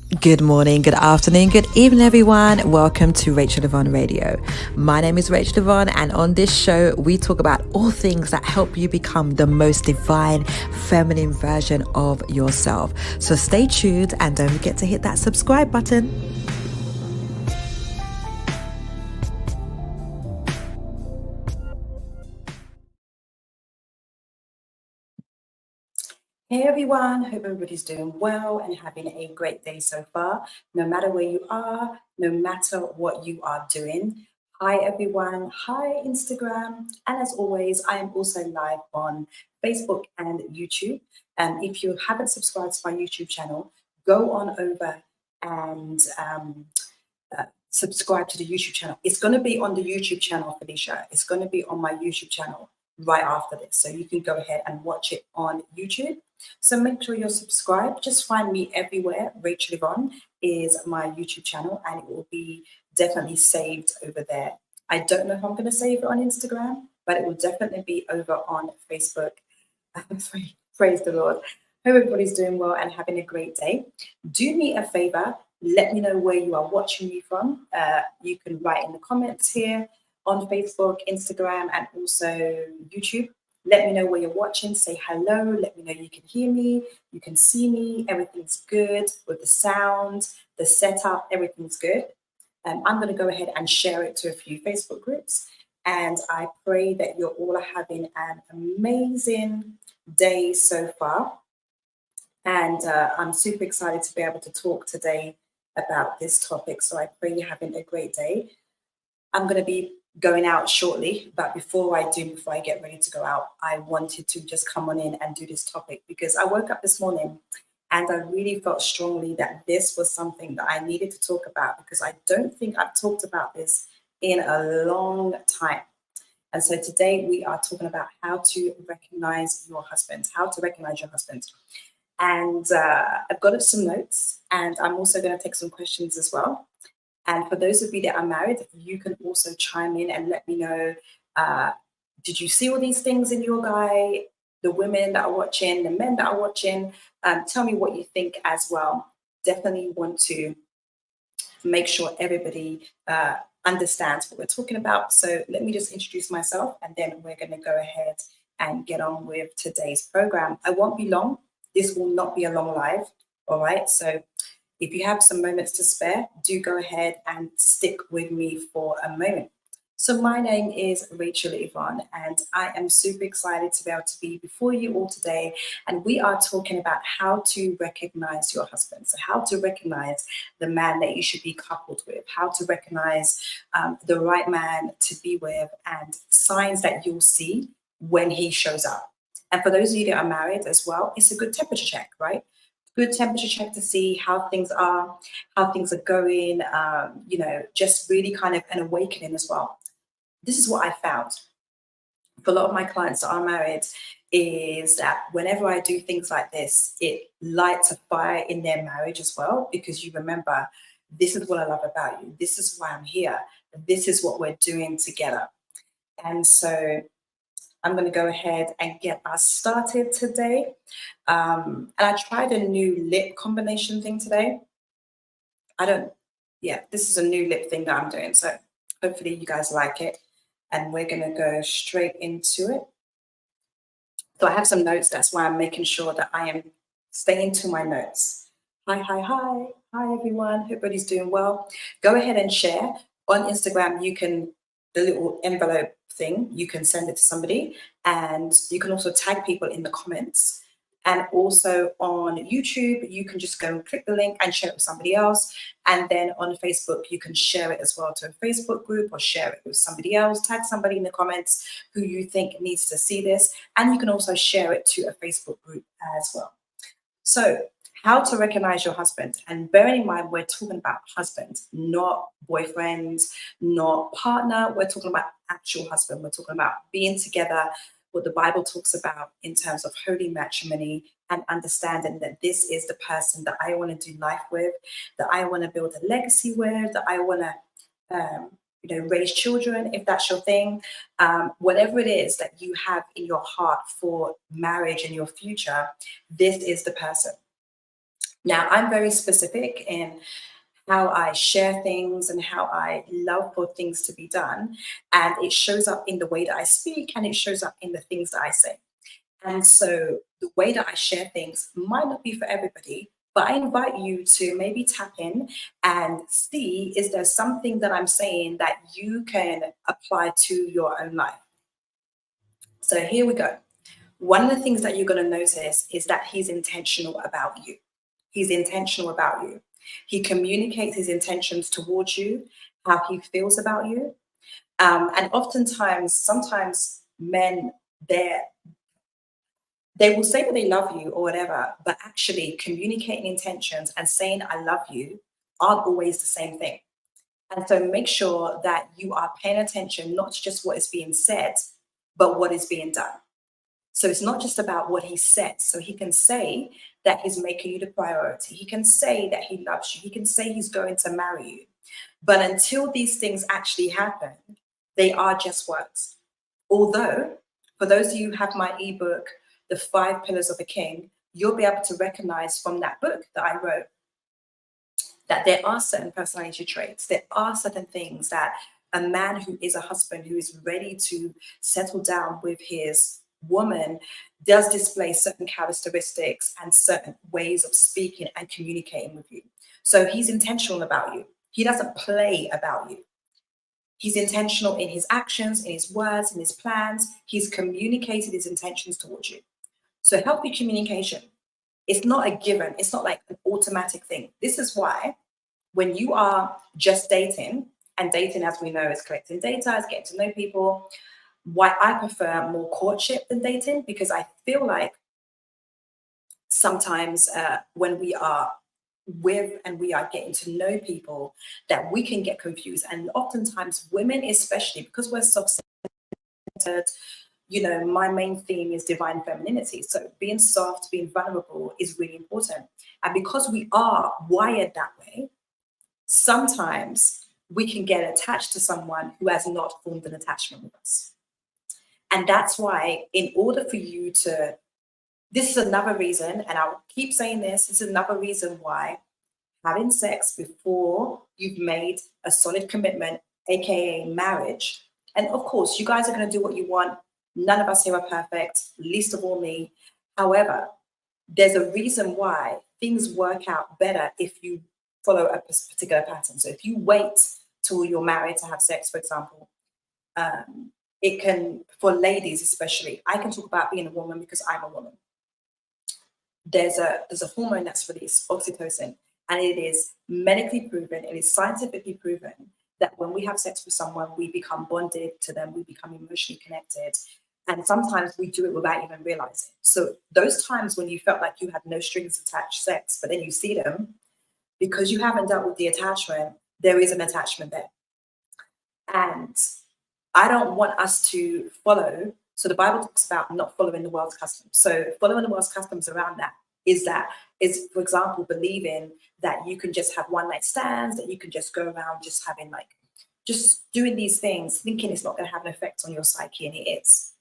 Good morning, good afternoon, good evening, everyone. Welcome to Rachel-Yvonne Radio. My name is Rachel-Yvonne, and on this show, we talk about all things that help you become the most divine, feminine version of yourself. So stay tuned and don't forget to hit that subscribe button. Hey everyone, hope everybody's doing well and having a great day so far, no matter where you are, no matter what you are doing. Hi everyone, hi Instagram, and as always, I am also live on Facebook and YouTube. And if you haven't subscribed to my YouTube channel, go on over and subscribe to the YouTube channel. It's going to be on the YouTube channel, Felicia. It's going to be on my YouTube channel right after this. So you can go ahead and watch it on YouTube. So make sure you're subscribed. Just find me everywhere. Rachel-Yvonne is my YouTube channel and it will be definitely saved over there. I don't know if I'm going to save it on Instagram, but it will definitely be over on Facebook. Praise the Lord. Hope everybody's doing well and having a great day. Do me a favor. Let me know where you are watching me from. You can write in the comments here on Facebook, Instagram, and also YouTube. Let me know where you're watching. Say hello. Let me know you can hear me. You can see me. Everything's good with the sound, the setup. Everything's good. I'm going to go ahead and share it to a few Facebook groups. And I pray that you're all having an amazing day so far. And I'm super excited to be able to talk today about this topic. So I pray you're having a great day. I'm going to be going out shortly, but before I get ready to go out, I wanted to just come on in and do this topic because I woke up this morning and I really felt strongly that this was something that I needed to talk about because I don't think I've talked about this in a long time. And so today we are talking about how to recognize your husband, And I've got some notes and I'm also going to take some questions as well. And for those of you that are married, you can also chime in and let me know, did you see all these things in your guy? The women that are watching, the men that are watching, tell me what you think as well. Definitely want to make sure everybody understands what we're talking about. So let me just introduce myself and then we're going to go ahead and get on with today's program. I won't be long. This will not be a long live. All right. So if you have some moments to spare, do go ahead and stick with me for a moment. So my name is Rachel-Yvonne and I am super excited to be able to be before you all today. And we are talking about how to recognize your husband. So how to recognize the man that you should be coupled with, how to recognize the right man to be with and signs that you'll see when he shows up. And for those of you that are married as well, it's a good temperature check, right? Good temperature check to see how things are going, just really kind of an awakening as well. This is what I found for a lot of my clients that are married is that whenever I do things like this, it lights a fire in their marriage as well, because you remember, this is what I love about you. This is why I'm here. This is what we're doing together. And so I'm going to go ahead and get us started today. And I tried a new lip combination thing today. This is a new lip thing that I'm doing. So hopefully you guys like it. And we're going to go straight into it. So I have some notes. That's why I'm making sure that I am staying to my notes. Hi, hi, hi. Hi, everyone. Hope everybody's doing well. Go ahead and share. On Instagram, the little envelope thing, you can send it to somebody. And you can also tag people in the comments. And also on YouTube, you can just go and click the link and share it with somebody else. And then on Facebook, you can share it as well to a Facebook group or share it with somebody else. Tag somebody in the comments who you think needs to see this. And you can also share it to a Facebook group as well. So how to recognize your husband. And bearing in mind, we're talking about husband, not boyfriend, not partner. We're talking about actual husband. We're talking about being together, what the Bible talks about in terms of holy matrimony and understanding that this is the person that I want to do life with, that I want to build a legacy with, that I want to raise children, if that's your thing. Whatever it is that you have in your heart for marriage and your future, this is the person. Now, I'm very specific in how I share things and how I love for things to be done. And it shows up in the way that I speak, and it shows up in the things that I say. And so the way that I share things might not be for everybody, but I invite you to maybe tap in and see, is there something that I'm saying that you can apply to your own life? So here we go. One of the things that you're going to notice is that he's intentional about you. He's intentional about you. He communicates his intentions towards you, how he feels about you. And oftentimes, sometimes men, they're they will say that they love you or whatever, but actually communicating intentions and saying I love you aren't always the same thing. And so make sure that you are paying attention not to just what is being said, but what is being done. So it's not just about what he said. So he can say that he's making you the priority. He can say that he loves you. He can say he's going to marry you. But until these things actually happen, they are just words. Although, for those of you who have my ebook, The 5 Pillars of a King, you'll be able to recognize from that book that I wrote that there are certain personality traits, there are certain things that a man who is a husband, who is ready to settle down with his woman, does display certain characteristics and certain ways of speaking and communicating with you. So he's intentional about you. He doesn't play about you. He's intentional in his actions, in his words, in his plans. He's communicated his intentions towards you. So healthy communication, it's not a given. It's not like an automatic thing. This is why when you are just dating, and dating, as we know, is collecting data, is getting to know people, why I prefer more courtship than dating, because I feel like sometimes when we are with and we are getting to know people, that we can get confused. And oftentimes women, especially because we're soft-centered, you know, my main theme is divine femininity. So being soft, being vulnerable is really important. And because we are wired that way, sometimes we can get attached to someone who has not formed an attachment with us. And that's why, in order for you to, this is another reason, and I'll keep saying this is another reason why having sex before you've made a solid commitment, aka marriage. And of course, you guys are going to do what you want. None of us here are perfect, least of all me. However, there's a reason why things work out better if you follow a particular pattern. So if you wait till you're married to have sex, for example, it can, for ladies especially, I can talk about being a woman because I'm a woman. There's a hormone that's released, oxytocin, and it is medically proven, it is scientifically proven that when we have sex with someone, we become bonded to them, we become emotionally connected. And sometimes we do it without even realizing. So those times when you felt like you had no strings attached sex, but then you see them, because you haven't dealt with the attachment, there is an attachment there. And I don't want us to follow. So the Bible talks about not following the world's customs. So following the world's customs around that, for example, believing that you can just have one night stands, that you can just go around just having just doing these things, thinking it's not going to have an effect on your psyche, and it is.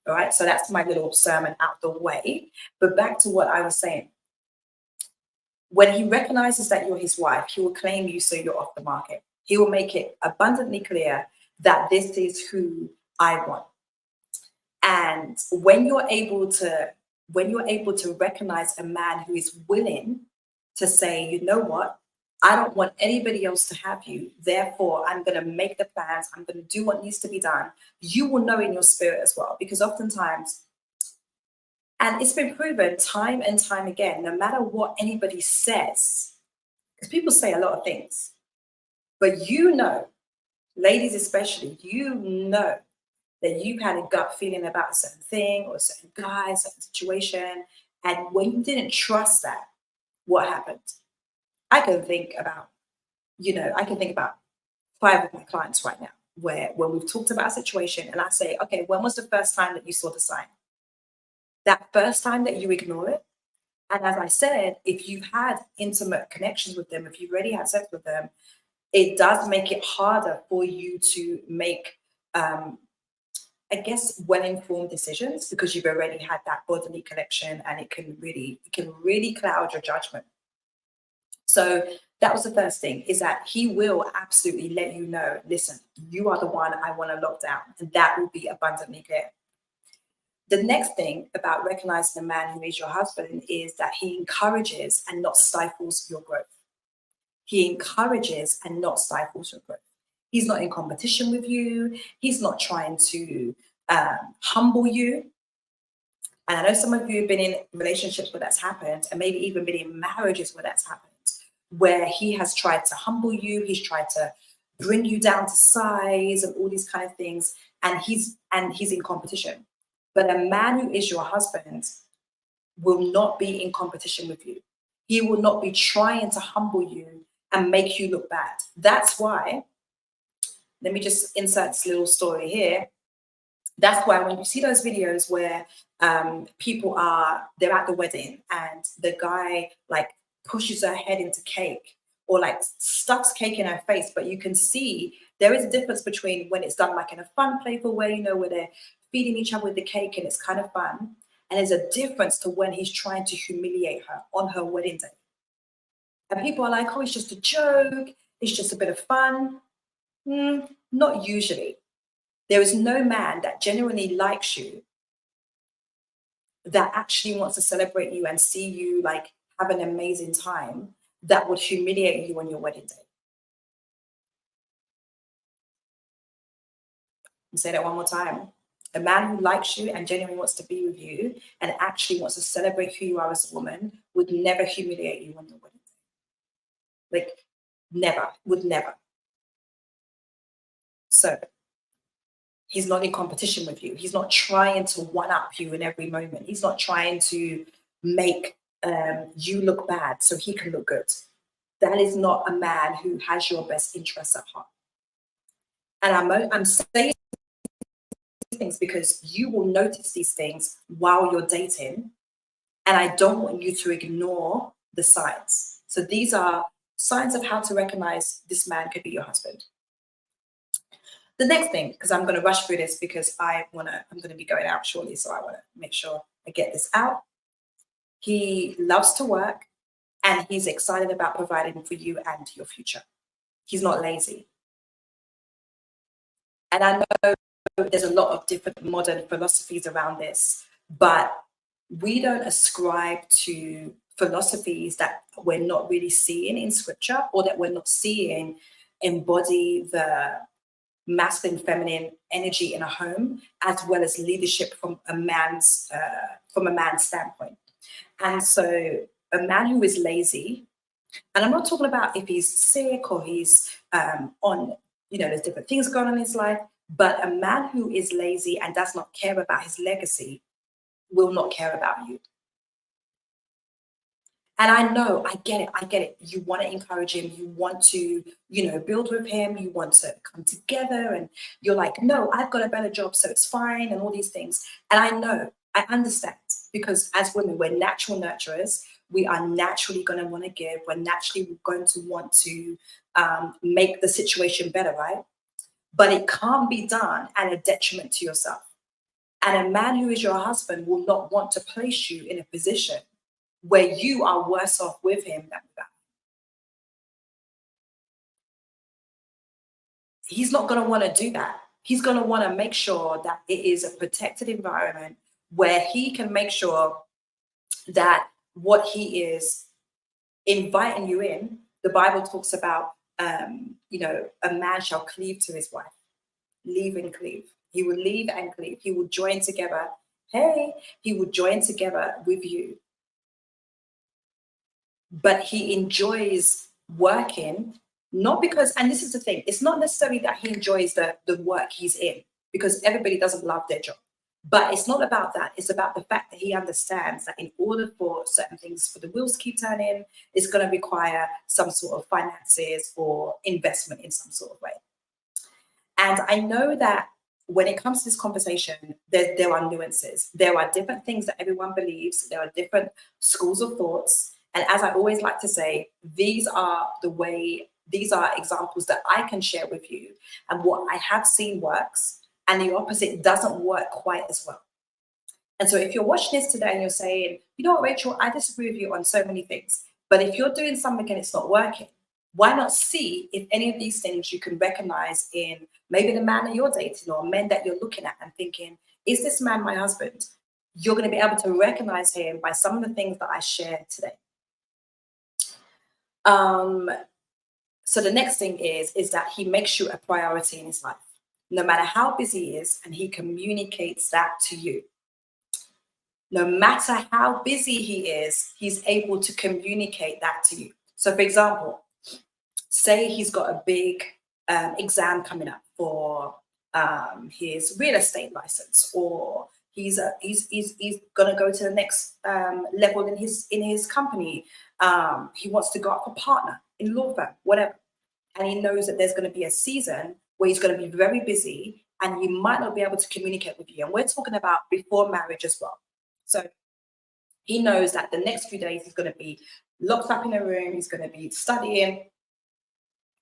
All right. So that's my little sermon out the way. But back to what I was saying. When he recognizes that you're his wife, he will claim you so you're off the market. He will make it abundantly clear that this is who I want. And when you're able to recognize a man who is willing to say, you know what, I don't want anybody else to have you, therefore I'm going to make the plans, I'm going to do what needs to be done, you will know in your spirit as well. Because oftentimes, and it's been proven time and time again, no matter what anybody says, because people say a lot of things, but you know, ladies especially, you know that you've had a gut feeling about a certain thing or a certain guy, a certain situation. And when you didn't trust that, what happened? I can think about 5 of my clients right now, where when we've talked about a situation and I say, okay, when was the first time that you saw the sign? That first time that you ignore it. And as I said, if you've had intimate connections with them, if you've already had sex with them, it does make it harder for you to make, I guess, well-informed decisions, because you've already had that bodily connection, and it can really cloud your judgment. So that was the first thing, is that he will absolutely let you know, listen, you are the one I want to lock down. And that will be abundantly clear. The next thing about recognizing a man who is your husband is that he encourages and not stifles your growth. He encourages and not stifles your growth. He's not in competition with you. He's not trying to humble you. And I know some of you have been in relationships where that's happened, and maybe even been in marriages where that's happened, where he has tried to humble you, he's tried to bring you down to size and all these kind of things, and he's in competition. But a man who is your husband will not be in competition with you. He will not be trying to humble you and make you look bad. That's why, let me just insert this little story here. That's why when you see those videos where people they're at the wedding and the guy like pushes her head into cake or like stuffs cake in her face, but you can see there is a difference between when it's done like in a fun, playful way, where they're feeding each other with the cake and it's kind of fun. And there's a difference to when he's trying to humiliate her on her wedding day. And people are like, oh, it's just a joke. It's just a bit of fun. Not usually. There is no man that genuinely likes you that actually wants to celebrate you and see you like have an amazing time that would humiliate you on your wedding day. I'll say that one more time. A man who likes you and genuinely wants to be with you and actually wants to celebrate who you are as a woman would never humiliate you on your wedding day. Like, never, would never. So he's not in competition with you. He's not trying to one-up you in every moment. He's not trying to make you look bad so he can look good. That is not a man who has your best interests at heart. And I'm saying these things because you will notice these things while you're dating, and I don't want you to ignore the signs. So these are signs of how to recognize this man could be your husband. The next thing, because I'm going to rush through this because I'm going to be going out shortly, so I want to make sure I get this out. He loves to work and he's excited about providing for you and your future. He's not lazy. And I know there's a lot of different modern philosophies around this, but we don't ascribe to philosophies that we're not really seeing in scripture or that we're not seeing embody the masculine, feminine energy in a home, as well as leadership from a man's standpoint. And so a man who is lazy, and I'm not talking about if he's sick or he's on, there's different things going on in his life, but a man who is lazy and does not care about his legacy will not care about you. And I know, I get it. You want to encourage him. You want to, build with him. You want to come together. And you're like, no, I've got a better job, so it's fine, and all these things. And I know, I understand, because as women, we're natural nurturers. We are naturally going to want to give. We're naturally going to want to make the situation better, right? But it can't be done at a detriment to yourself. And a man who is your husband will not want to place you in a position where you are worse off with him than without. He's not going to want to do that. He's going to want to make sure that it is a protected environment where he can make sure that what he is inviting you in, the Bible talks about, a man shall cleave to his wife. Leave and cleave. He will leave and cleave. He will join together. He will join together with you. But he enjoys working, not because, and this is the thing, it's not necessarily that he enjoys the work he's in, because everybody doesn't love their job. But it's not about that. It's about the fact that he understands that in order for certain things, for the wheels to keep turning, it's going to require some sort of finances or investment in some sort of way. And I know that when it comes to this conversation, there are nuances. There are different things that everyone believes. There are different schools of thoughts. And as I always like to say, these are examples that I can share with you. And what I have seen works, and the opposite doesn't work quite as well. And so if you're watching this today and you're saying, you know what, Rachel, I disagree with you on so many things, But if you're doing something and it's not working, why not see if any of these things you can recognize in maybe the man that you're dating or men that you're looking at and thinking, is this man my husband? You're going to be able to recognize him by some of the things that I shared today. So the next thing is that he makes you a priority in his life, no matter how busy he is, and he communicates that to you. No matter how busy he is, he's able to communicate that to you. So, for example, say he's got a big exam coming up for his real estate license, or he's going to go to the next level in his company. He wants to go up for partner in law firm, whatever. And he knows that there's going to be a season where he's going to be very busy and he might not be able to communicate with you. And we're talking about before marriage as well. So he knows that the next few days he's going to be locked up in a room, he's going to be studying,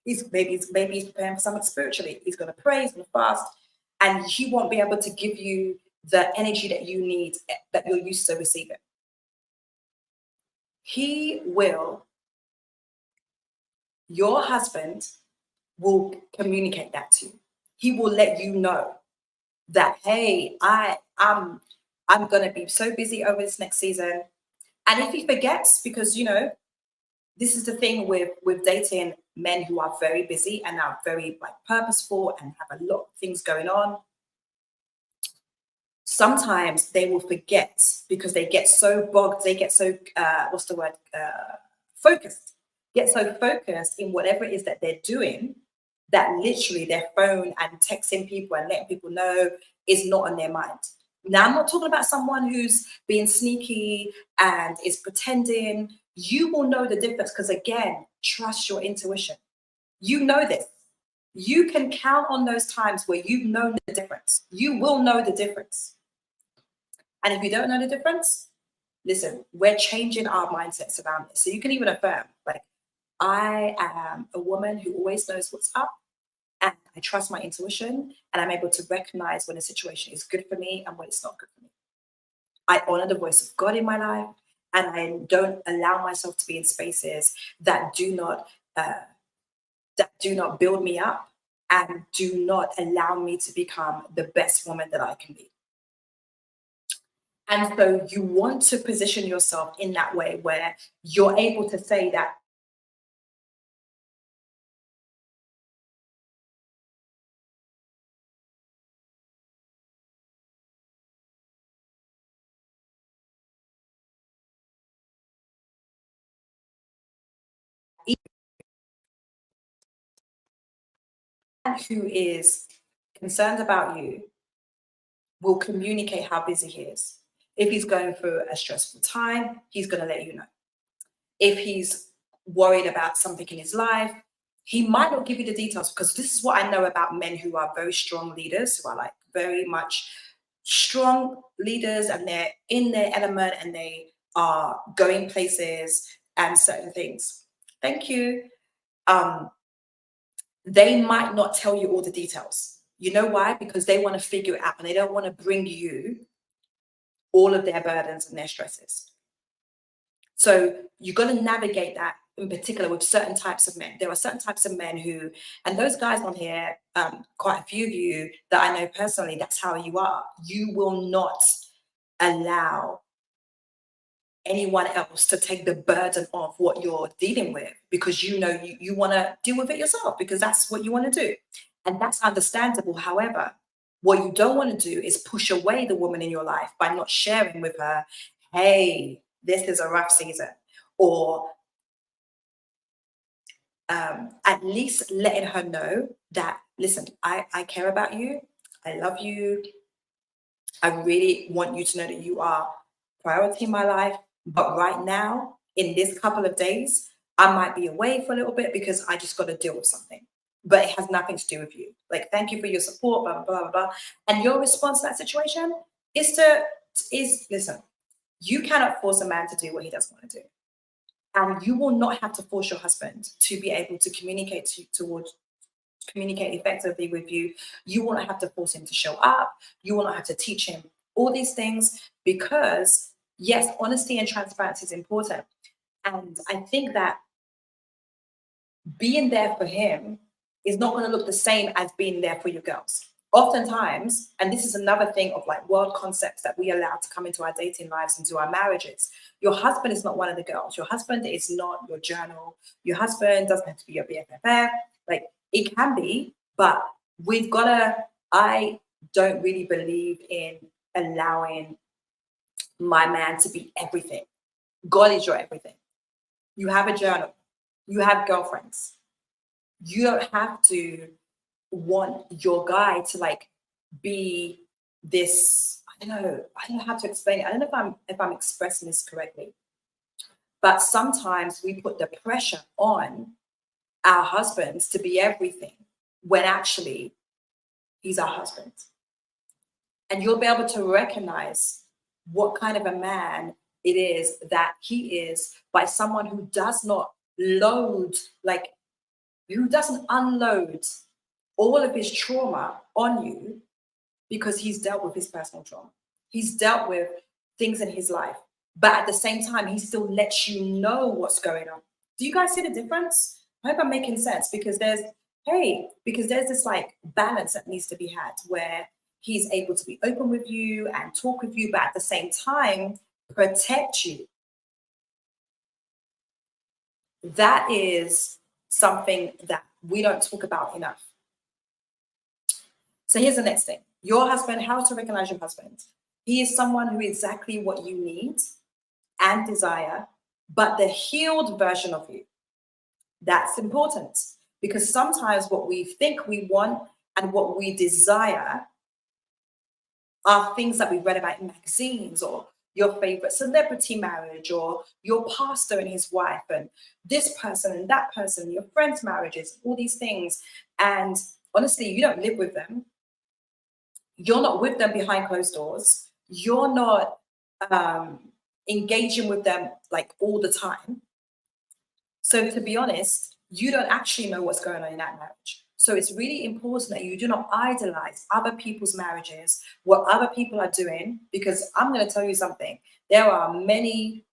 he's preparing for something spiritually, he's going to pray, he's going to fast, and he won't be able to give you the energy that you need, that you're used to receiving. Your husband will communicate that to you. He will let you know that, hey, I'm going to be so busy over this next season. And if he forgets, because, this is the thing with dating men who are very busy and are very purposeful and have a lot of things going on. Sometimes they will forget because they get so bogged, they get so, focused, get so focused in whatever it is that they're doing that literally their phone and texting people and letting people know is not on their mind. Now, I'm not talking about someone who's being sneaky and is pretending. You will know the difference because, again, trust your intuition. You know this. You can count on those times where you've known the difference. You will know the difference. And if you don't know the difference, listen, we're changing our mindsets around this. So you can even affirm, I am a woman who always knows what's up, and I trust my intuition, and I'm able to recognize when a situation is good for me and when it's not good for me. I honor the voice of God in my life, and I don't allow myself to be in spaces that do not build me up and do not allow me to become the best woman that I can be. And so you want to position yourself in that way where you're able to say that who is concerned about you will communicate how busy he is. If he's going through a stressful time, he's going to let you know. If he's worried about something in his life, he might not give you the details, because this is what I know about men who are very strong leaders, who are very much strong leaders, and they're in their element and they are going places and certain things. Thank you. They might not tell you all the details. You know why? Because they want to figure it out and they don't want to bring you all of their burdens and their stresses. So you've got to navigate that in particular with certain types of men. There are certain types of men who, and those guys on here, quite a few of you that I know personally, that's how you are. You will not allow anyone else to take the burden of what you're dealing with, because you want to deal with it yourself, because that's what you want to do. And that's understandable. However, what you don't want to do is push away the woman in your life by not sharing with her, hey, this is a rough season, or at least letting her know that, listen, I care about you, I love you, I really want you to know that you are priority in my life. But right now, in this couple of days, I might be away for a little bit because I just got to deal with something. But it has nothing to do with you. Thank you for your support, blah, blah, blah, blah. And your response to that situation is listen, you cannot force a man to do what he doesn't want to do. And you will not have to force your husband to be able to communicate effectively with you. You will not have to force him to show up. You will not have to teach him all these things, because yes, honesty and transparency is important. And I think that being there for him is not going to look the same as being there for your girls. Oftentimes, and this is another thing of like world concepts that we allow to come into our dating lives, into our marriages. Your husband is not one of the girls. Your husband is not your journal. Your husband doesn't have to be your BFF. Like, it can be, but we've got to, I don't really believe in allowing my man to be everything. God is your everything. You have a journal. You have girlfriends. You don't have to want your guy to like be this. I don't know how to explain it. I don't know if I'm expressing this correctly, but sometimes we put the pressure on our husbands to be everything when actually he's our husband. And you'll be able to recognize what kind of a man it is that he is by someone who does not load, like, who doesn't unload all of his trauma on you, because he's dealt with his personal trauma. He's dealt with things in his life, but at the same time, he still lets you know what's going on. Do you guys see the difference? I hope I'm making sense, because there's this like balance that needs to be had where he's able to be open with you and talk with you, but at the same time, protect you. That is something that we don't talk about enough. So here's the next thing. Your husband, how to recognize your husband. He is someone who is exactly what you need and desire, but the healed version of you. That's important, because sometimes what we think we want and what we desire are things that we read about in magazines, or your favorite celebrity marriage, or your pastor and his wife, and this person and that person, your friends' marriages, all these things. And honestly, you don't live with them. You're not with them behind closed doors. You're not engaging with them like all the time. So to be honest, you don't actually know what's going on in that marriage. So it's really important that you do not idolize other people's marriages, what other people are doing, because I'm going to tell you something. There are many,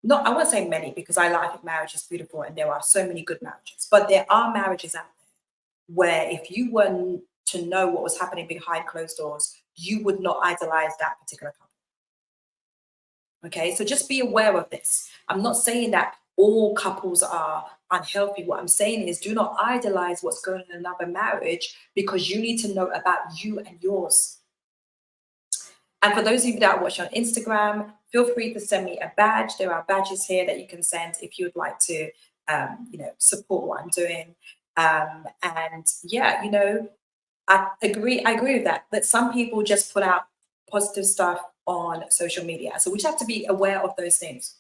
not, I won't say many, because I think marriage is beautiful and there are so many good marriages, but there are marriages out there where if you were to know what was happening behind closed doors, you would not idolize that particular couple. Okay, so just be aware of this. I'm not saying that all couples are unhealthy. What I'm saying is, do not idolize what's going on in another marriage, because you need to know about you and yours. And for those of you that are watching on Instagram, feel free to send me a badge. There are badges here that you can send if you would like to, support what I'm doing. And yeah, I agree with that. That some people just put out positive stuff on social media. So we just have to be aware of those things.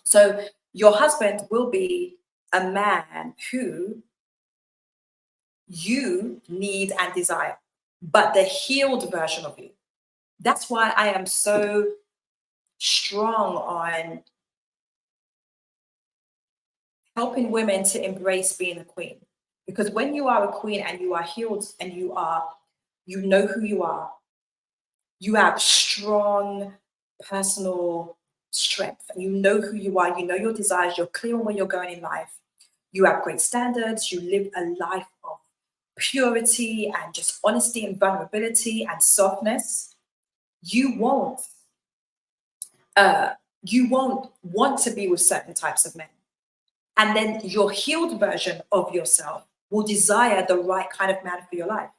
So your husband will be a man who you need and desire, but the healed version of you. That's why I am so strong on helping women to embrace being a queen. Because when you are a queen and you are healed and you know who you are, you have strong personal strength, and you know who you are, you know your desires, you're clear on where you're going in life, you have great standards, you live a life of purity and just honesty and vulnerability and softness. You won't want to be with certain types of men. And then your healed version of yourself will desire the right kind of man for your life.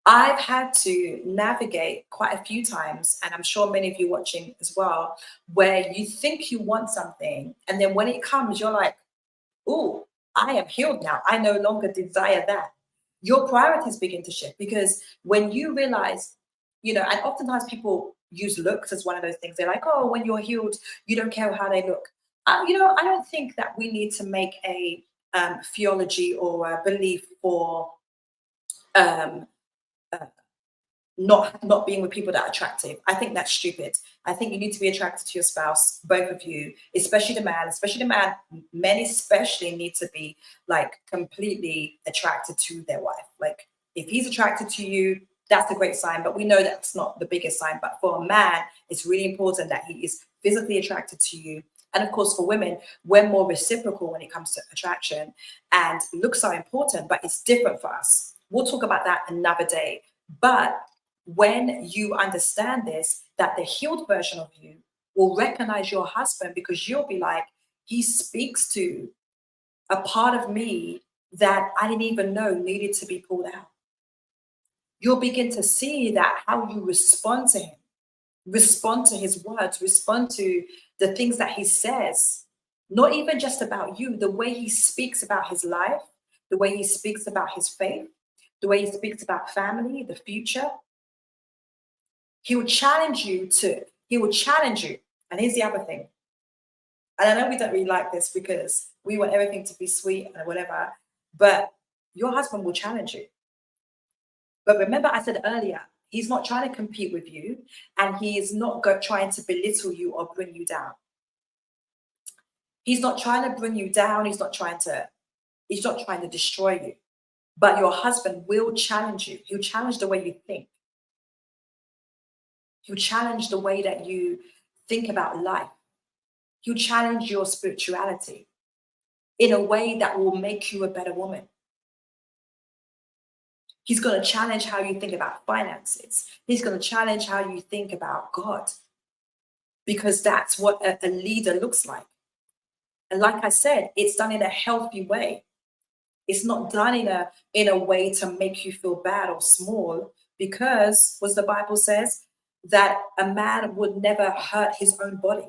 I've had to navigate quite a few times, and I'm sure many of you watching as well, where you think you want something, and then when it comes, you're like, oh, I am healed now. I no longer desire that. Your priorities begin to shift, because when you realize, and oftentimes people use looks as one of those things. They're like, oh, when you're healed, you don't care how they look. I don't think that we need to make a theology or a belief for um, not being with people that are attractive. I think that's stupid. I think you need to be attracted to your spouse, both of you, especially the man. Men especially need to be like completely attracted to their wife. Like, if he's attracted to you, that's a great sign, but we know that's not the biggest sign. But for a man, it's really important that he is physically attracted to you. And of course, for women, we're more reciprocal when it comes to attraction, and looks are important, but it's different for us. We'll talk about that another day. But when you understand this, that the healed version of you will recognize your husband, because you'll be like, he speaks to a part of me that I didn't even know needed to be pulled out. You'll begin to see that how you respond to him, respond to his words, respond to the things that he says, not even just about you, the way he speaks about his life, the way he speaks about his faith, the way he speaks about family, the future. He will challenge you. And here's the other thing. And I know we don't really like this because we want everything to be sweet and whatever, but your husband will challenge you. But remember, I said earlier, he's not trying to compete with you, and he is not trying to belittle you or bring you down. He's not trying to bring you down. He's not trying to destroy you. But your husband will challenge you. He'll challenge the way you think. He'll challenge the way that you think about life. He'll challenge your spirituality in a way that will make you a better woman. He's going to challenge how you think about finances. He's going to challenge how you think about God, because that's what a leader looks like. And like I said, it's done in a healthy way. It's not done in a way to make you feel bad or small, because, as the Bible says, that a man would never hurt his own body.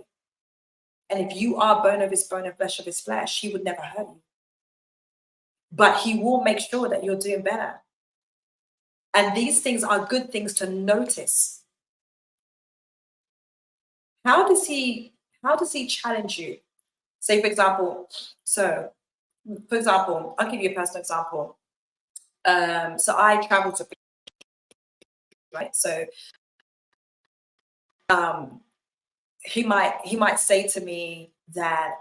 And if you are bone of his bone and flesh of his flesh, he would never hurt you. But he will make sure that you're doing better. And these things are good things to notice. How does he challenge you? Say, for example, I'll give you a personal example. So I travel to, right? So he might say to me that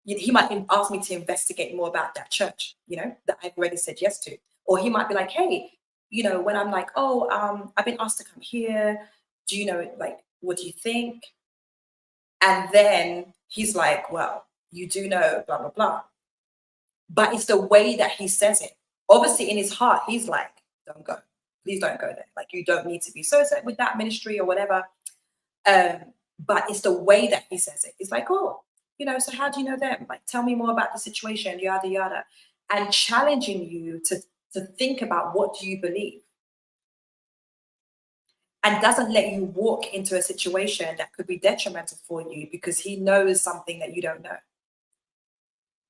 he might ask me to investigate more about that church, that I've already said yes to. Or he might be like, hey, when I'm like, oh, I've been asked to come here. Do you know, like, what do you think? And then he's like, well, you do know, blah, blah, blah. But it's the way that he says it. Obviously, in his heart, he's like, don't go. Please don't go there. Like, you don't need to be associated with that ministry or whatever. But it's the way that he says it. It's like, oh, so how do you know them? Like, tell me more about the situation, yada, yada. And challenging you to think about, what do you believe? And doesn't let you walk into a situation that could be detrimental for you because he knows something that you don't know.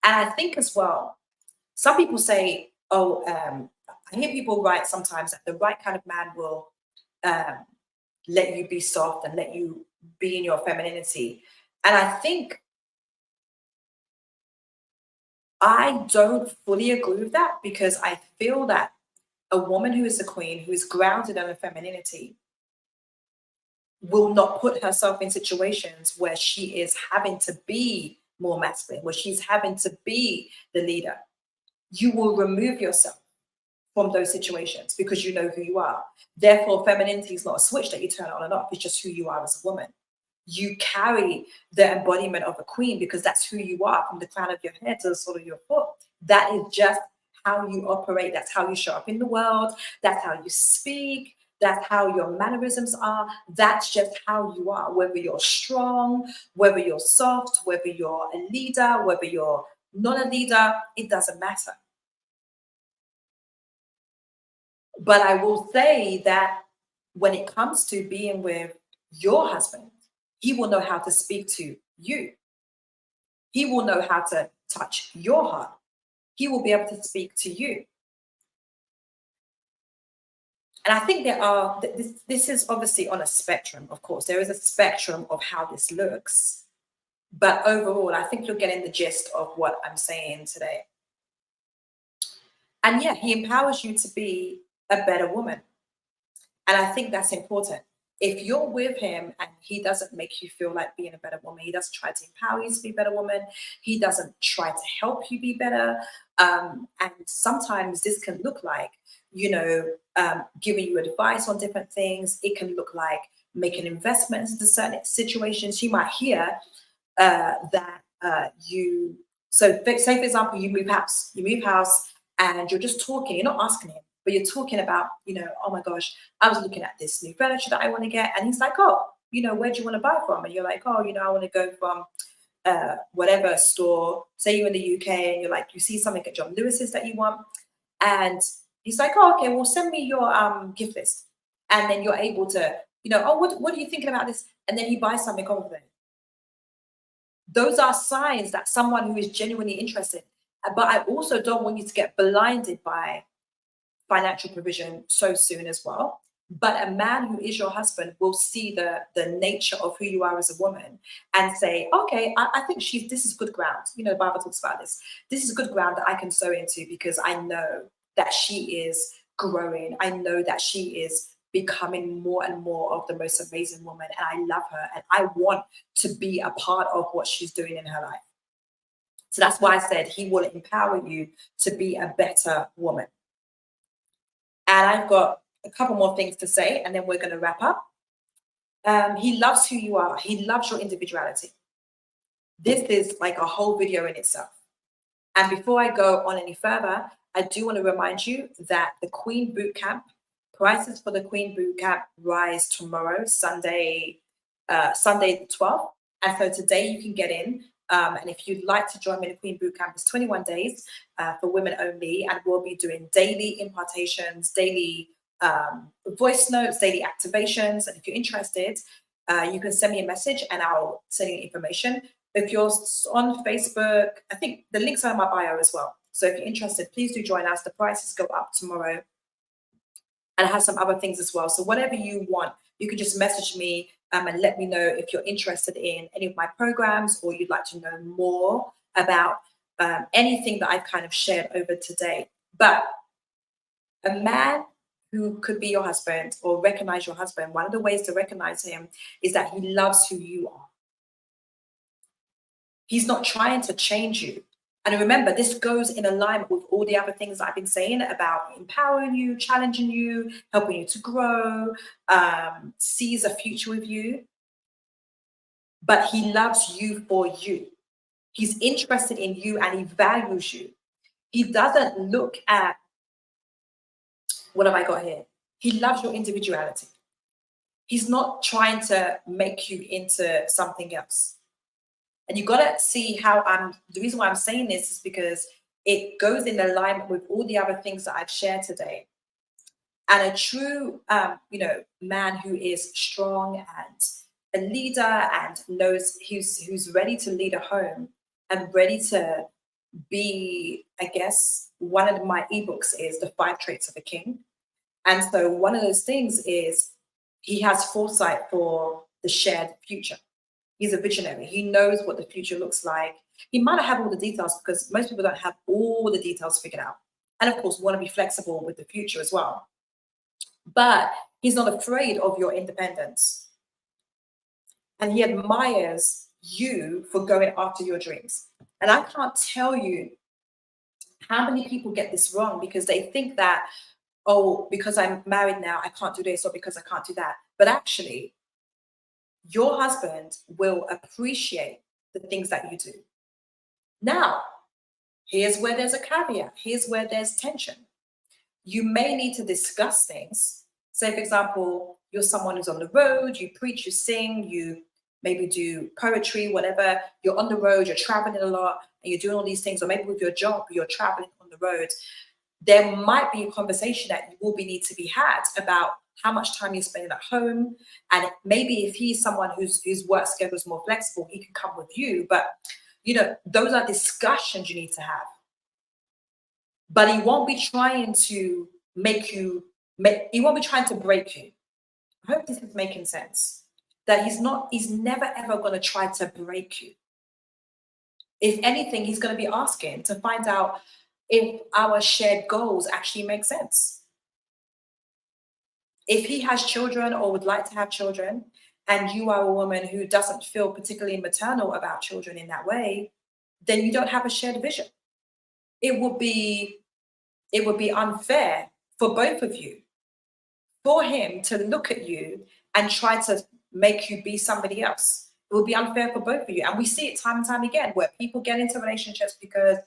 And I think as well, some people say, I hear people write sometimes that the right kind of man will let you be soft and let you be in your femininity. And I think I don't fully agree with that, because I feel that a woman who is a queen, who is grounded in her femininity, will not put herself in situations where she is having to be more masculine, where she's having to be the leader. You will remove yourself from those situations because you know who you are. Therefore, femininity is not a switch that you turn on and off. It's just who you are as a woman. You carry the embodiment of a queen because that's who you are, from the crown of your head to the sole of your foot. That is just how you operate. That's how you show up in the world. That's how you speak. That's how your mannerisms are. That's just how you are, whether you're strong, whether you're soft, whether you're a leader, whether you're not a leader, it doesn't matter. But I will say that when it comes to being with your husband, he will know how to speak to you. He will know how to touch your heart. He will be able to speak to you. And I think this is obviously on a spectrum, of course. There is a spectrum of how this looks. But overall, I think you're getting the gist of what I'm saying today. And yeah, he empowers you to be a better woman. And I think that's important. If you're with him and he doesn't make you feel like being a better woman, he doesn't try to empower you to be a better woman, he doesn't try to help you be better. And sometimes this can look like, giving you advice on different things. It can look like making investments into certain situations. She might hear that you, so say for example, you move house and you're just talking, you're not asking him, but you're talking about, oh my gosh, I was looking at this new furniture that I want to get. And he's like, oh, where do you want to buy from? And you're like, oh, I want to go from whatever store. Say you're in the UK and you're like, you see something at John Lewis's that you want. And he's like, oh, okay, well, send me your gift list. And then you're able to, oh, what are you thinking about this? And then he buys something over there. Those are signs that someone who is genuinely interested. But I also don't want you to get blinded by financial provision so soon as well. But a man who is your husband will see the nature of who you are as a woman and say, okay, I think this is good ground. The Bible talks about this. This is good ground that I can sow into because I know that she is growing. I know that she is becoming more and more of the most amazing woman. And I love her. And I want to be a part of what she's doing in her life. So that's why I said he will empower you to be a better woman. And I've got a couple more things to say, and then we're going to wrap up. He loves who you are. He loves your individuality. This is like a whole video in itself. And before I go on any further, I do want to remind you that the Queen Bootcamp, prices for the Queen Bootcamp rise tomorrow, Sunday the 12th. And so today you can get in. And if you'd like to join me in the Queen Bootcamp, it's 21 days for women only. And we'll be doing daily impartations, daily voice notes, daily activations. And if you're interested, you can send me a message and I'll send you information. If you're on Facebook, I think the links are in my bio as well. So if you're interested, please do join us. The prices go up tomorrow. And I have some other things as well. So whatever you want, you can just message me and let me know if you're interested in any of my programs or you'd like to know more about anything that I've kind of shared over today. But a man who could be your husband or recognize your husband, one of the ways to recognize him is that he loves who you are. He's not trying to change you. And remember, this goes in alignment with all the other things that I've been saying about empowering you, challenging you, helping you to grow, sees a future with you. But he loves you for you. He's interested in you and he values you. He doesn't look at, what have I got here? He loves your individuality. He's not trying to make you into something else. And you got to see how the reason why I'm saying this is because it goes in alignment with all the other things that I've shared today. And a true, man who is strong and a leader and knows who's ready to lead a home and ready to be, I guess, one of my ebooks is the 5 Traits of a King. And so one of those things is he has foresight for the shared future. He's a visionary. He knows what the future looks like. He might not have all the details because most people don't have all the details figured out. And of course, want to be flexible with the future as well. But he's not afraid of your independence. And he admires you for going after your dreams. And I can't tell you how many people get this wrong because they think that, oh, because I'm married now, I can't do this, or because I can't do that. But actually, your husband will appreciate the things that you do. Now, here's where there's a caveat. Here's where there's tension. You may need to discuss things. Say, for example, you're someone who's on the road, you preach, you sing, you maybe do poetry, whatever. You're on the road, you're traveling a lot, and you're doing all these things. Or maybe with your job, you're traveling on the road. There might be a conversation that will need to be had about how much time you're spending at home. And maybe if he's someone whose work schedule is more flexible, he can come with you. But, those are discussions you need to have. But he won't be trying to he won't be trying to break you. I hope this is making sense. That he's never ever going to try to break you. If anything, he's going to be asking to find out if our shared goals actually make sense. If he has children or would like to have children, and you are a woman who doesn't feel particularly maternal about children in that way, then you don't have a shared vision. It would be unfair for both of you, for him to look at you and try to make you be somebody else. It will be unfair for both of you. And we see it time and time again where people get into relationships because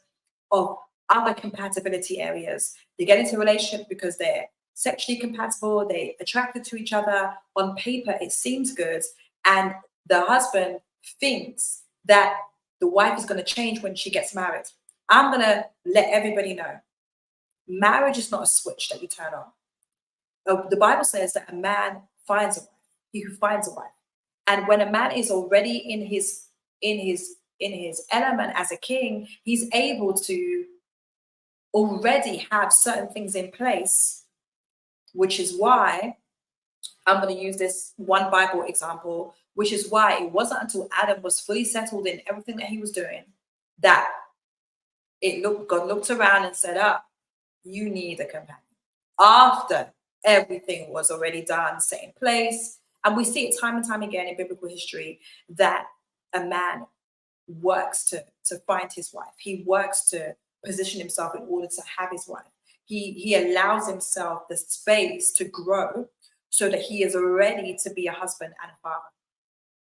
of other compatibility areas. They get into relationships because they're sexually compatible, they're attracted to each other. On paper, it seems good. And the husband thinks that the wife is going to change when she gets married. I'm going to let everybody know. Marriage is not a switch that you turn on. The Bible says that a man finds a wife, he who finds a wife. And when a man is already in his element as a king, he's able to already have certain things in place, which is why I'm going to use this one Bible example, which is why it wasn't until Adam was fully settled in everything that he was doing that God looked around and said, you need a companion. After everything was already done, set in place. And we see it time and time again in biblical history that a man works to find his wife. He works to position himself in order to have his wife. He allows himself the space to grow so that he is ready to be a husband and a father.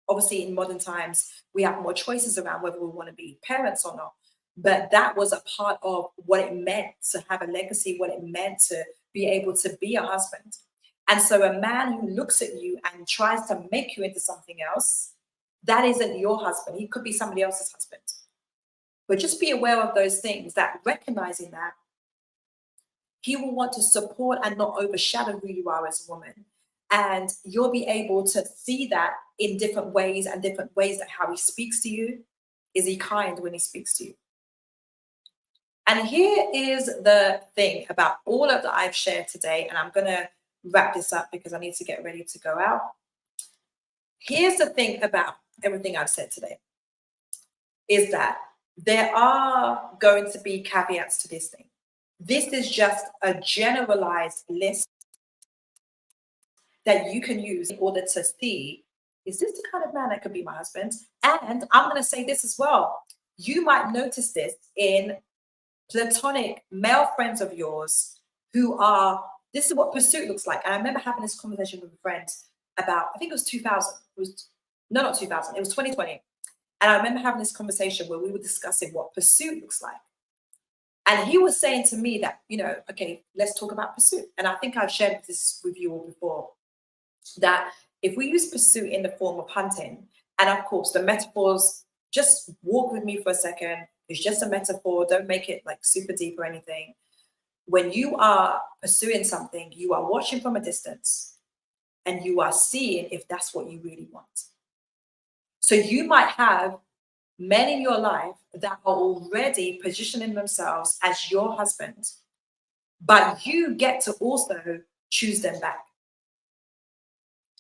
Obviously, in modern times, we have more choices around whether we want to be parents or not. But that was a part of what it meant to have a legacy, what it meant to be able to be a husband. And so a man who looks at you and tries to make you into something else, that isn't your husband. He could be somebody else's husband. But just be aware of those things, that recognizing that he will want to support and not overshadow who you are as a woman. And you'll be able to see that in different ways that how he speaks to you. Is he kind when he speaks to you? And here is the thing about all of that I've shared today, and I'm going to wrap this up because I need to get ready to go out. Here's the thing about everything I've said today, is that there are going to be caveats to this thing. This is just a generalized list that you can use in order to see, is this the kind of man that could be my husband? And I'm going to say this as well. You might notice this in platonic male friends of yours who are, this is what pursuit looks like. And I remember having this conversation with a friend about, I think it was 2000. Not 2000, it was 2020. And I remember having this conversation where we were discussing what pursuit looks like. And he was saying to me that, okay, let's talk about pursuit. And I think I've shared this with you all before, that if we use pursuit in the form of hunting, and of course the metaphors, just walk with me for a second, it's just a metaphor, don't make it like super deep or anything. When you are pursuing something, you are watching from a distance and you are seeing if that's what you really want. So you might have men in your life that are already positioning themselves as your husband, but you get to also choose them back.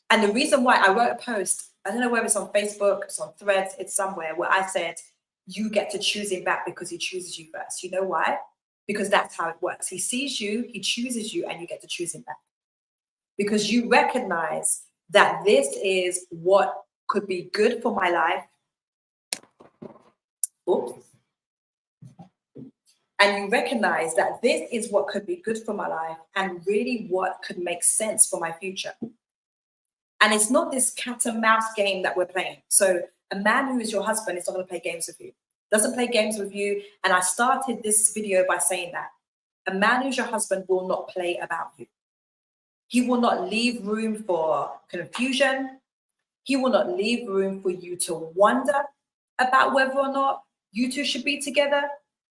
And the reason why I wrote a post, I don't know whether it's on Facebook, it's on Threads, it's somewhere, where I said, you get to choose him back because he chooses you first. You know why? Because that's how it works. He sees you, he chooses you, and you get to choose him back. Because you recognize that this is what could be good for my life. Oops. And you recognize that this is what could be good for my life and really what could make sense for my future. And it's not this cat and mouse game that we're playing. So a man who is your husband is not going to play games with you. Doesn't play games with you. And I started this video by saying that a man who's your husband will not play about you. He will not leave room for confusion. He will not leave room for you to wonder about whether or not you two should be together.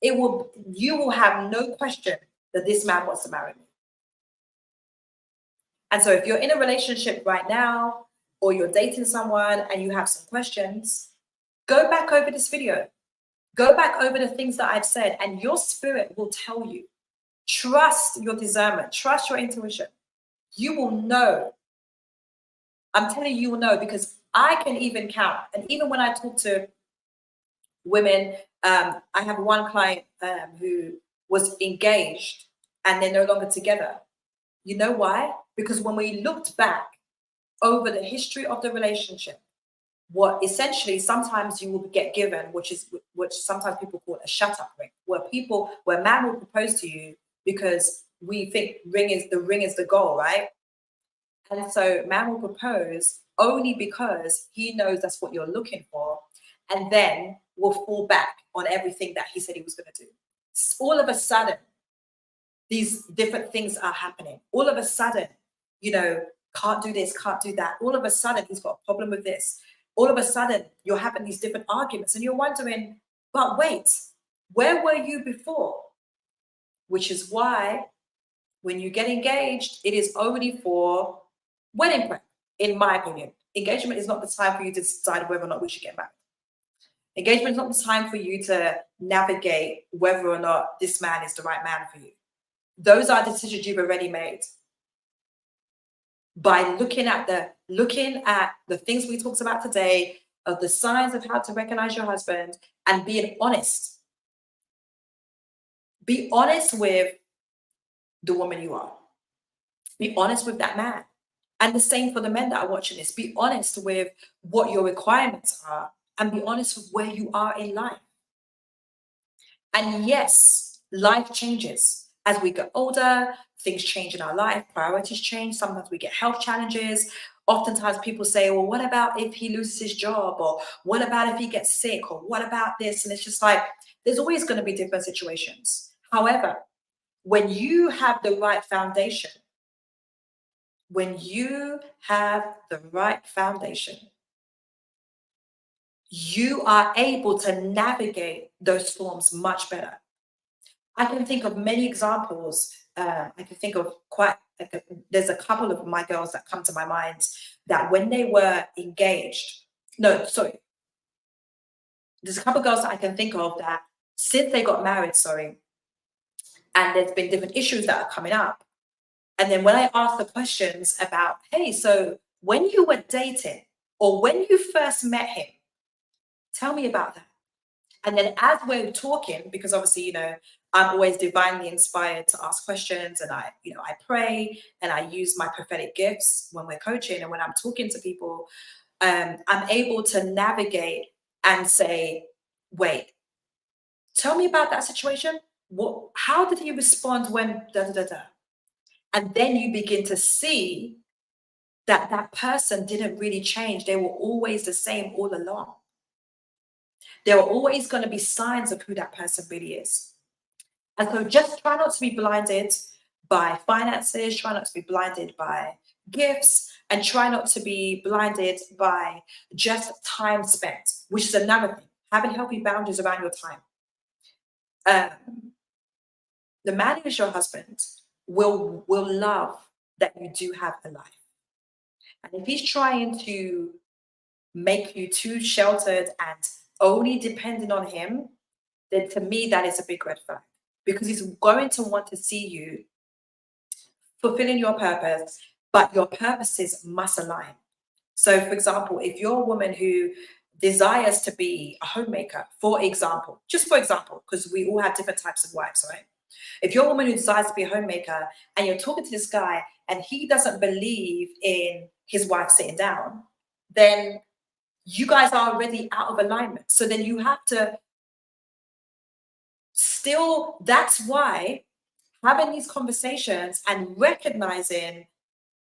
You will have no question that this man wants to marry me. And so if you're in a relationship right now, or you're dating someone and you have some questions, go back over this video. Go back over the things that I've said, and your spirit will tell you. Trust your discernment. Trust your intuition. You will know. I'm telling you, you will know, because I can even count. And even when I talk to women, I have one client who was engaged and they're no longer together. You know why? Because when we looked back over the history of the relationship, what essentially sometimes you will get given, which sometimes people call a shut up ring, where man will propose to you because we think the ring is the goal, right? And so man will propose only because he knows that's what you're looking for, and then will fall back on everything that he said he was going to do. All of a sudden, these different things are happening. All of a sudden, you know, can't do this, can't do that. All of a sudden, he's got a problem with this. All of a sudden, you're having these different arguments, and you're wondering, but wait, where were you before? Which is why when you get engaged, it is only for wedding prep, in my opinion. Engagement is not the time for you to decide whether or not we should get married. Engagement is not the time for you to navigate whether or not this man is the right man for you. Those are decisions you've already made. By looking at the things we talked about today, of the signs of how to recognize your husband, and being honest. Be honest with the woman you are. Be honest with that man. And the same for the men that are watching this. Be honest with what your requirements are, and be honest with where you are in life. And yes, life changes. As we get older, things change in our life, priorities change. Sometimes we get health challenges. Oftentimes people say, well, what about if he loses his job? Or what about if he gets sick? Or what about this? And it's just like, there's always going to be different situations. However, when you have the right foundation, you are able to navigate those storms much better. I can think of many examples. I can think of there's a couple of my girls that come to my mind that when they were engaged, there's a couple of girls that I can think of that since they got married, and there's been different issues that are coming up. And then when I ask the questions about, hey, so when you were dating or when you first met him, tell me about that. And then as we're talking, because obviously, I'm always divinely inspired to ask questions, and I pray and I use my prophetic gifts when we're coaching and when I'm talking to people, I'm able to navigate and say, wait, tell me about that situation. How did he respond when da da da da? And then you begin to see that person didn't really change. They were always the same all along. There are always going to be signs of who that person really is. And so just try not to be blinded by finances, try not to be blinded by gifts, and try not to be blinded by just time spent, which is another thing. Having healthy boundaries around your time. The man who is your husband will love that you do have a life. And if he's trying to make you too sheltered and only depending on him, then to me, that is a big red flag, because he's going to want to see you fulfilling your purpose, but your purposes must align. So, for example, if you're a woman who desires to be a homemaker, for example, because we all have different types of wives, right? If you're a woman who desires to be a homemaker and you're talking to this guy and he doesn't believe in his wife sitting down, then you guys are already out of alignment. So then you have to that's why having these conversations and recognizing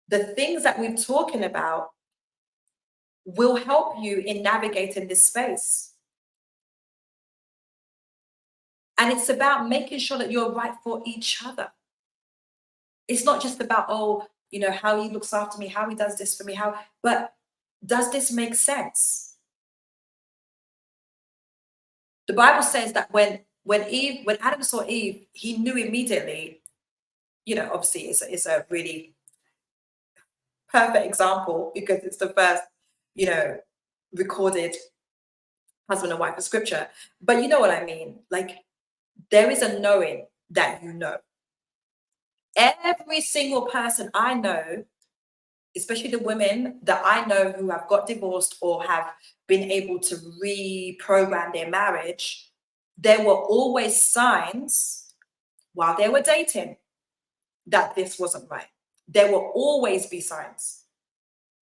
the things that we're talking about will help you in navigating this space. And it's about making sure that you're right for each other. It's not just about, how he looks after me, how he does this for me, but does this make sense? The Bible says that when Adam saw Eve, he knew immediately, obviously it's a really perfect example because it's the first, recorded husband and wife of scripture. But you know what I mean? Like, there is a knowing that you know. Every single person I know, especially the women that I know who have got divorced or have been able to reprogram their marriage, there were always signs while they were dating that this wasn't right. There will always be signs.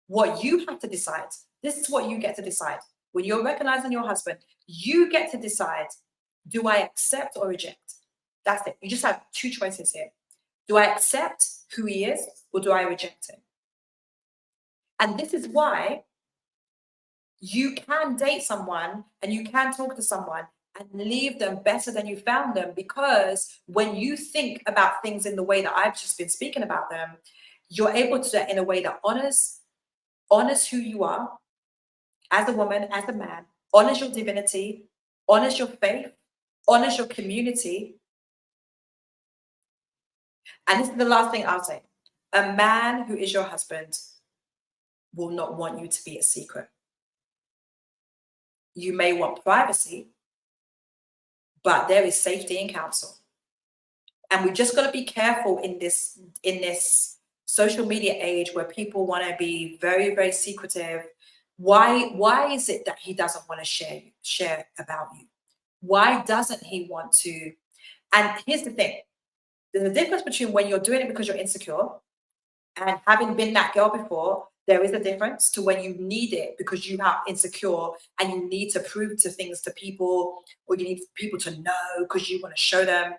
What you have to decide, this is what you get to decide. When you're recognizing your husband, you get to decide, do I accept or reject? That's it. You just have two choices here. Do I accept who he is or do I reject him? And this is why you can date someone and you can talk to someone and leave them better than you found them, because when you think about things in the way that I've just been speaking about them, you're able to do it in a way that honors who you are as a woman, as a man, honors your divinity, honors your faith, honors your community. And this is the last thing I'll say. A man who is your husband will not want you to be a secret. You may want privacy, but there is safety in counsel. And we just got to be careful in this social media age where people want to be very, very secretive. Why is it that he doesn't want to share about you? Why doesn't he want to? And here's the thing. There's a difference between when you're doing it because you're insecure, and having been that girl before, there is a difference to when you need it because you are insecure and you need to prove things to people, or you need people to know because you want to show them.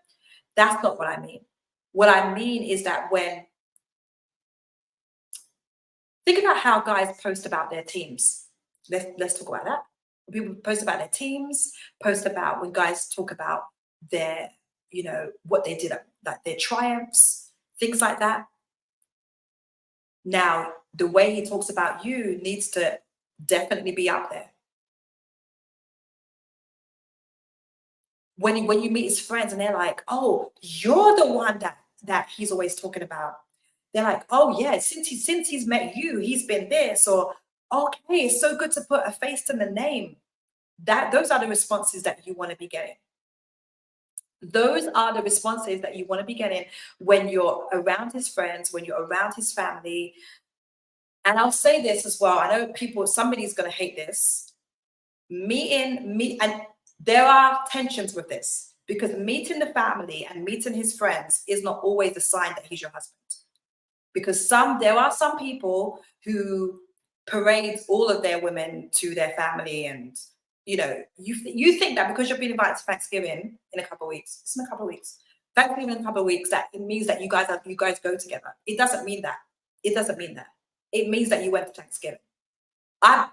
That's not what I mean. What I mean is that think about how guys post about their teams. Let's talk about that. People post about their teams, post about when guys talk about their, what they did, like their triumphs, things like that. Now, the way he talks about you needs to definitely be up there. When you meet his friends and they're like, oh, you're the one that he's always talking about. They're like, oh yeah, since he's met you, he's been this, or okay, it's so good to put a face to the name. Those are the responses that you want to be getting. Those are the responses that you want to be getting when you're around his friends, when you're around his family. And I'll say this as well. I know somebody's going to hate this. And there are tensions with this, because meeting the family and meeting his friends is not always a sign that he's your husband. Because there are some people who parade all of their women to their family, and you think that because you're being invited to Thanksgiving in a couple of weeks, Thanksgiving in a couple of weeks, that it means that you guys go together. It doesn't mean that. It means that you went to Thanksgiving. I've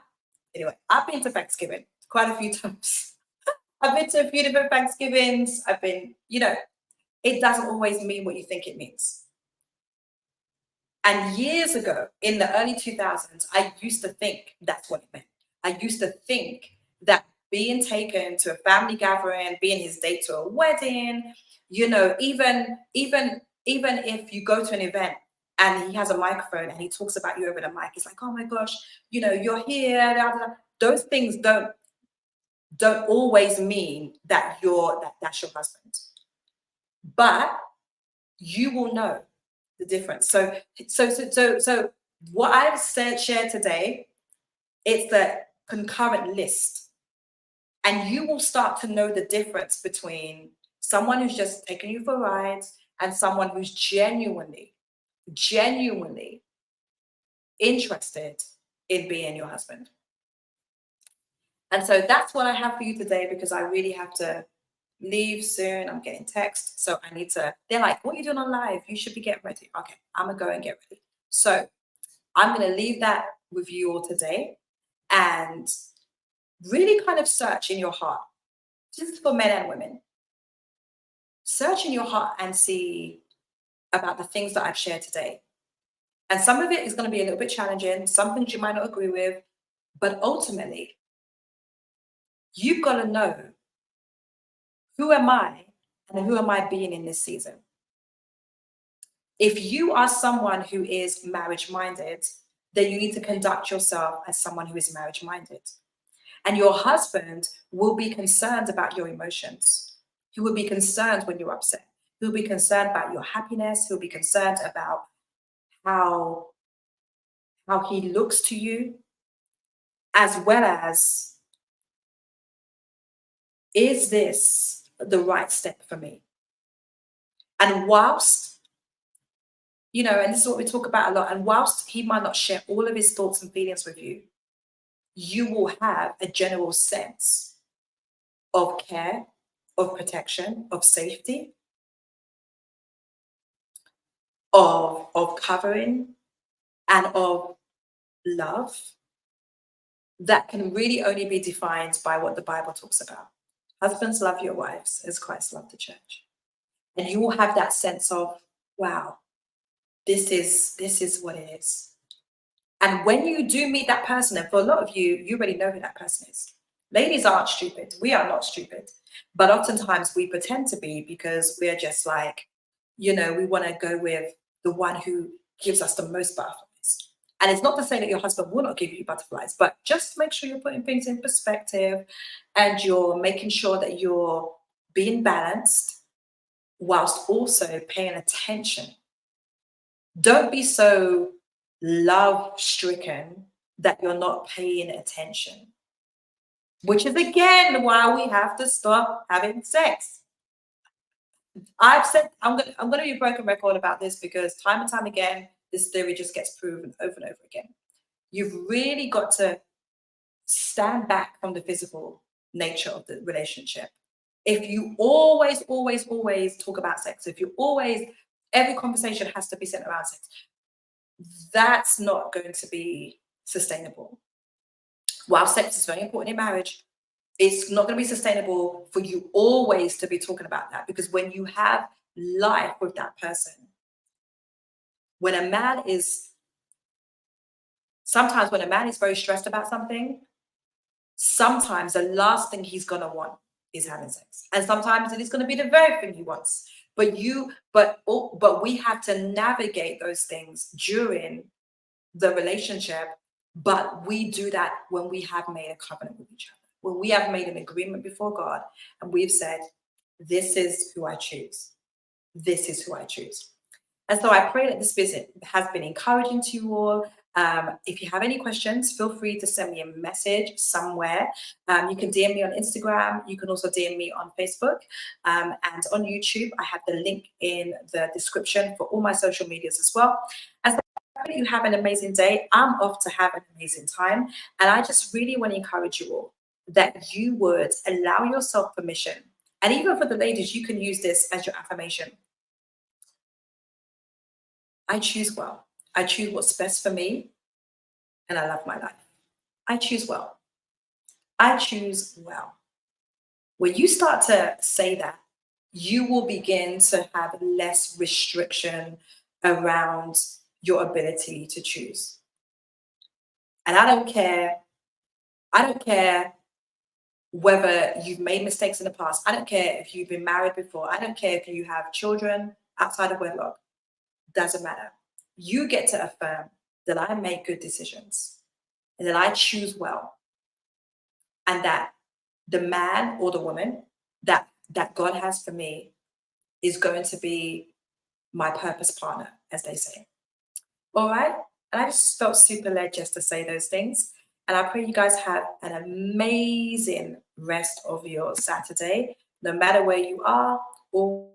been to Thanksgiving quite a few times. I've been to a few different Thanksgivings. It doesn't always mean what you think it means. And years ago, in the early 2000s, I used to think that's what it meant. I used to think that being taken to a family gathering, being his date to a wedding, even if you go to an event and he has a microphone and he talks about you over the mic, it's like, oh my gosh, you're here. Blah, blah. Those things don't always mean that that's your husband. But you will know the difference. So what I've shared today, it's the concurrent list. And you will start to know the difference between someone who's just taking you for a ride and someone who's genuinely interested in being your husband. And so that's what I have for you today, because I really have to leave soon. I'm getting texts, so I need to. They're like, what are you doing on live? You should be getting ready. Okay, I'm gonna go and get ready. So I'm gonna leave that with you all today, and really kind of search in your heart. This is for men and women. Search in your heart and see about the things that I've shared today. And some of it is going to be a little bit challenging. Some things you might not agree with, but ultimately, you've got to know, who am I and who am I being in this season? If you are someone who is marriage-minded, then you need to conduct yourself as someone who is marriage-minded. And your husband will be concerned about your emotions. He will be concerned when you're upset. He'll be concerned about your happiness. He'll be concerned about how he looks to you, as well as, is this the right step for me? And whilst, and this is what we talk about a lot, and whilst he might not share all of his thoughts and feelings with you, you will have a general sense of care, of protection, of safety, of covering, and of love that can really only be defined by what the Bible talks about. Husbands, love your wives as Christ loved the church. And you will have that sense of, wow, this is what it is. And when you do meet that person, and for a lot of you, you already know who that person is. Ladies aren't stupid. We are not stupid. But oftentimes we pretend to be because we're just like, we want to go with the one who gives us the most butterflies. And it's not to say that your husband will not give you butterflies, but just make sure you're putting things in perspective and you're making sure that you're being balanced whilst also paying attention. Don't be so love-stricken that you're not paying attention, which is again why we have to stop having sex. I've said I'm gonna be a broken record about this because time and time again, this theory just gets proven over and over again. You've really got to stand back from the physical nature of the relationship. If you always talk about sex, if you always, every conversation has to be centered around sex, that's not going to be sustainable. While sex is very important in marriage, it's not going to be sustainable for you always to be talking about that, because when you have life with that person, when a man is very stressed about something, sometimes the last thing he's going to want is having sex. And sometimes it is going to be the very thing he wants. But we have to navigate those things during the relationship. But we do that when we have made a covenant with each other, when we have made an agreement before God and we've said, this is who I choose. This is who I choose. And so I pray that this visit has been encouraging to you all. If you have any questions, feel free to send me a message somewhere. You can DM me on Instagram. You can also DM me on Facebook. And on YouTube, I have the link in the description for all my social medias as well. And so I hope you have an amazing day. I'm off to have an amazing time. And I just really want to encourage you all that you would allow yourself permission. And even for the ladies, you can use this as your affirmation. I choose well. I choose what's best for me, and I love my life. I choose well. I choose well. When you start to say that, you will begin to have less restriction around your ability to choose. And I don't care whether you've made mistakes in the past. I don't care if you've been married before. I don't care if you have children outside of wedlock. Doesn't matter. You get to affirm that I make good decisions and that I choose well, and that the man or the woman that God has for me is going to be my purpose partner, as they say. All right. And I just felt super led just to say those things. And I pray you guys have an amazing rest of your Saturday, no matter where you are or